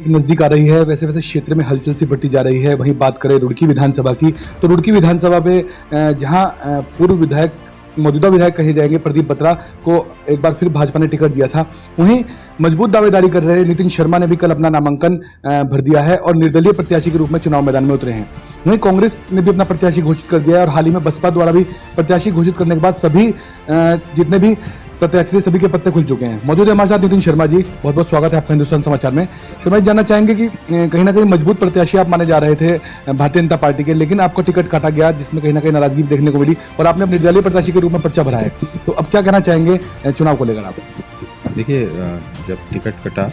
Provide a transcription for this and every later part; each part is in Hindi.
नजदीक आ रही है वैसे वैसे क्षेत्र में हलचल सी बढ़ती जा रही है। वहीं बात करें रुड़की विधानसभा की, तो रुड़की विधानसभा पे जहां पूर्व विधायक, मौजूदा विधायक कहे जाएंगे प्रदीप बत्रा को एक बार फिर भाजपा ने टिकट दिया था। वहीं मजबूत दावेदारी कर रहे नितिन शर्मा ने भी कल अपना नामांकन भर दिया है और निर्दलीय प्रत्याशी के रूप में चुनाव मैदान में उतरे हैं। वहीं कांग्रेस ने भी अपना प्रत्याशी घोषित कर दिया है और हाल ही में बसपा द्वारा भी प्रत्याशी घोषित करने के बाद सभी जितने भी प्रत्याशी सभी के पत्ते खुल चुके हैं। मौजूद है हमारे साथ नितिन शर्मा जी, बहुत बहुत स्वागत है आपका हिंदुस्तान समाचार में। शर्मा जी, जानना चाहेंगे कि कहीं ना कहीं मजबूत प्रत्याशी आप माने जा रहे थे भारतीय जनता पार्टी के, लेकिन आपको टिकट काटा गया जिसमें कहीं ना कहीं नाराजगी देखने को मिली और आपने अपने निर्दलीय प्रत्याशी के रूप में पर्चा भरा है, तो अब क्या कहना चाहेंगे चुनाव को लेकर आप? देखिए, जब टिकट कटा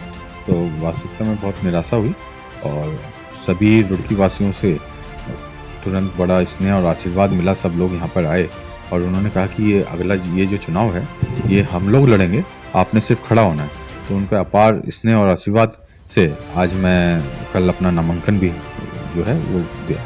तो वास्तविकता में बहुत निराशा हुई और सभी रुड़की वासियों से तुरंत बड़ा स्नेह और आशीर्वाद मिला। सब लोग यहाँ पर आए और उन्होंने कहा कि ये जो चुनाव है ये हम लोग लड़ेंगे, आपने सिर्फ खड़ा होना है। तो उनका अपार स्नेह और आशीर्वाद से आज मैं कल अपना नामांकन भी जो है वो दिया।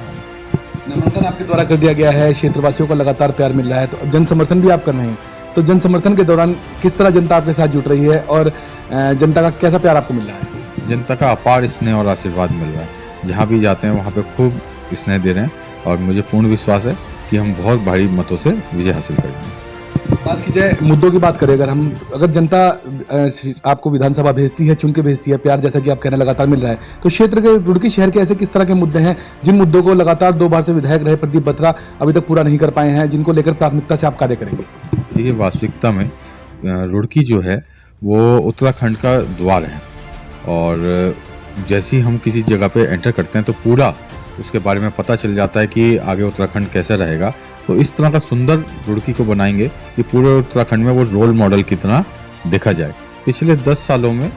नामांकन आपके द्वारा कर दिया गया है, क्षेत्रवासियों का लगातार प्यार मिल रहा है, तो अब जन समर्थन भी आप कर रहे हैं, तो जन समर्थन के दौरान किस तरह जनता आपके साथ जुट रही है और जनता का कैसा प्यार आपको मिल रहा है? जनता का अपार स्नेह और आशीर्वाद मिल रहा है। जहाँ भी जाते हैं वहाँ पे खूब स्नेह दे रहे हैं और मुझे पूर्ण विश्वास है कि हम बहुत भारी मतों से विजय हासिल करेंगे। बात की जाए मुद्दों की, बात करें अगर जनता आपको विधानसभा भेजती है, चुन के भेजती है, प्यार जैसा कि आप कहना लगातार मिल रहा है, तो क्षेत्र के रुड़की शहर के ऐसे किस तरह के मुद्दे हैं जिन मुद्दों को लगातार 2 बार से विधायक रहे प्रदीप बत्रा अभी तक पूरा नहीं कर पाए हैं, जिनको लेकर प्राथमिकता से आप कार्य करेंगे? देखिए, वास्तविकता में रुड़की जो है वो उत्तराखंड का द्वार है और जैसे ही हम किसी जगह पे एंटर करते हैं तो पूरा उसके बारे में पता चल जाता है कि आगे उत्तराखंड कैसा रहेगा। तो इस तरह का सुंदर रुड़की को बनाएंगे कि पूरे उत्तराखंड में वो रोल मॉडल की तरह देखा जाए। पिछले 10 सालों में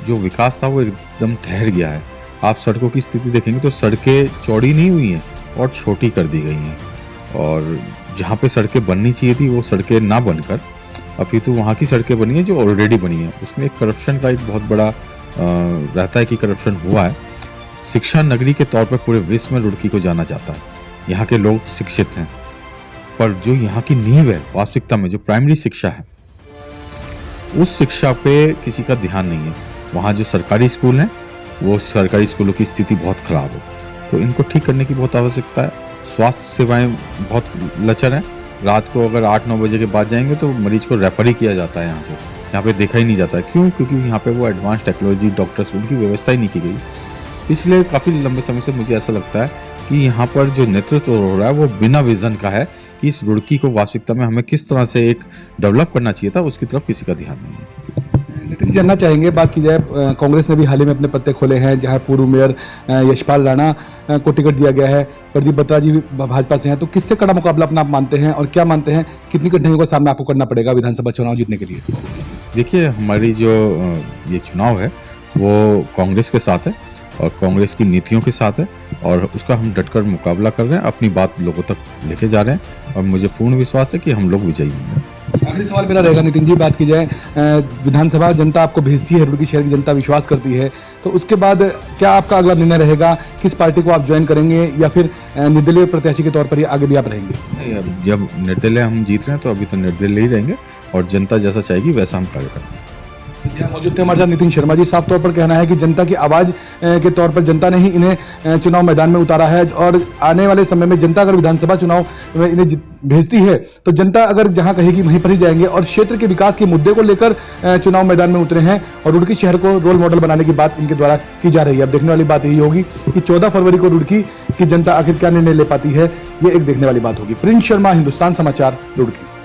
जो विकास था वो एकदम ठहर गया है। आप सड़कों की स्थिति देखेंगे तो सड़कें चौड़ी नहीं हुई हैं और छोटी कर दी गई हैं और जहाँ पे सड़कें बननी चाहिए थी वो सड़कें ना बनकर अपितु वहाँ की सड़कें बनी हैं जो ऑलरेडी बनी हैं। उसमें एक करप्शन का एक बहुत बड़ा रहता है कि करप्शन हुआ है। शिक्षा नगरी के तौर पर पूरे विश्व में रुड़की को जाना जाता है। यहाँ के लोग शिक्षित हैं, पर जो यहाँ की नींव है वास्तविकता में जो प्राइमरी शिक्षा है उस शिक्षा पे किसी का ध्यान नहीं है। वहाँ जो सरकारी स्कूल हैं वो सरकारी स्कूलों की स्थिति बहुत खराब है, तो इनको ठीक करने की बहुत आवश्यकता है। स्वास्थ्य सेवाएं बहुत लचर हैं। रात को अगर 8-9 बजे के बाद जाएंगे तो मरीज को रेफर ही किया जाता है, यहाँ पे देखा ही नहीं जाता है। क्यों? क्योंकि यहाँ पे वो एडवांस टेक्नोलॉजी, डॉक्टर्स, उनकी व्यवस्था ही नहीं की गई। इसलिए काफ़ी लंबे समय से मुझे ऐसा लगता है कि यहाँ पर जो नेतृत्व हो रहा है वो बिना विजन का है कि इस रुड़की को वास्तविकता में हमें किस तरह से एक डेवलप करना चाहिए था, उसकी तरफ किसी का ध्यान नहीं है। नितिन, जानना चाहेंगे, बात की जाए कांग्रेस ने भी हाल ही में अपने पत्ते खोले हैं, जहां पूर्व मेयर यशपाल राणा को टिकट दिया गया है, प्रदीप बत्रा जी भी भाजपा से हैं, तो किससे कड़ा मुकाबला अपना आप मानते हैं और क्या मानते हैं कितनी कठिनाइयों का सामना आपको करना पड़ेगा विधानसभा चुनाव जीतने के लिए? देखिए, हमारी जो ये चुनाव है वो कांग्रेस के साथ है और कांग्रेस की नीतियों के साथ है और उसका हम डटकर मुकाबला कर रहे हैं, अपनी बात लोगों तक लेके जा रहे हैं और मुझे पूर्ण विश्वास है कि हम लोग विजयी होंगे। आखिरी सवाल मेरा रहेगा नितिन जी, बात की जाए विधानसभा जनता आपको भेजती है, रुड़की शहर की जनता विश्वास करती है, तो उसके बाद क्या आपका अगला निर्णय रहेगा? किस पार्टी को आप ज्वाइन करेंगे या फिर निर्दलीय प्रत्याशी के तौर पर ही आगे भी आप रहेंगे? नहीं, जब निर्दलीय हम जीत रहे हैं तो अभी तो निर्दलीय ही रहेंगे और जनता जैसा चाहेगी वैसा हम कार्य करेंगे। मौजूद थे हमारे साथ नितिन शर्मा जी। साफ तौर पर कहना है कि जनता की आवाज के तौर पर जनता ने ही इन्हें चुनाव मैदान में उतारा है और आने वाले समय में जनता अगर विधानसभा चुनाव में इन्हें भेजती है तो जनता अगर जहां कहेगी वहीं पर ही जाएंगे और क्षेत्र के विकास के मुद्दे को लेकर चुनाव मैदान में उतरे हैं और रुड़की शहर को रोल मॉडल बनाने की बात इनके द्वारा की जा रही है। अब देखने वाली बात यही होगी कि 14 फरवरी को रुड़की की जनता आखिर क्या निर्णय ले पाती है, ये एक देखने वाली बात होगी। प्रिंस शर्मा, हिंदुस्तान समाचार, रुड़की।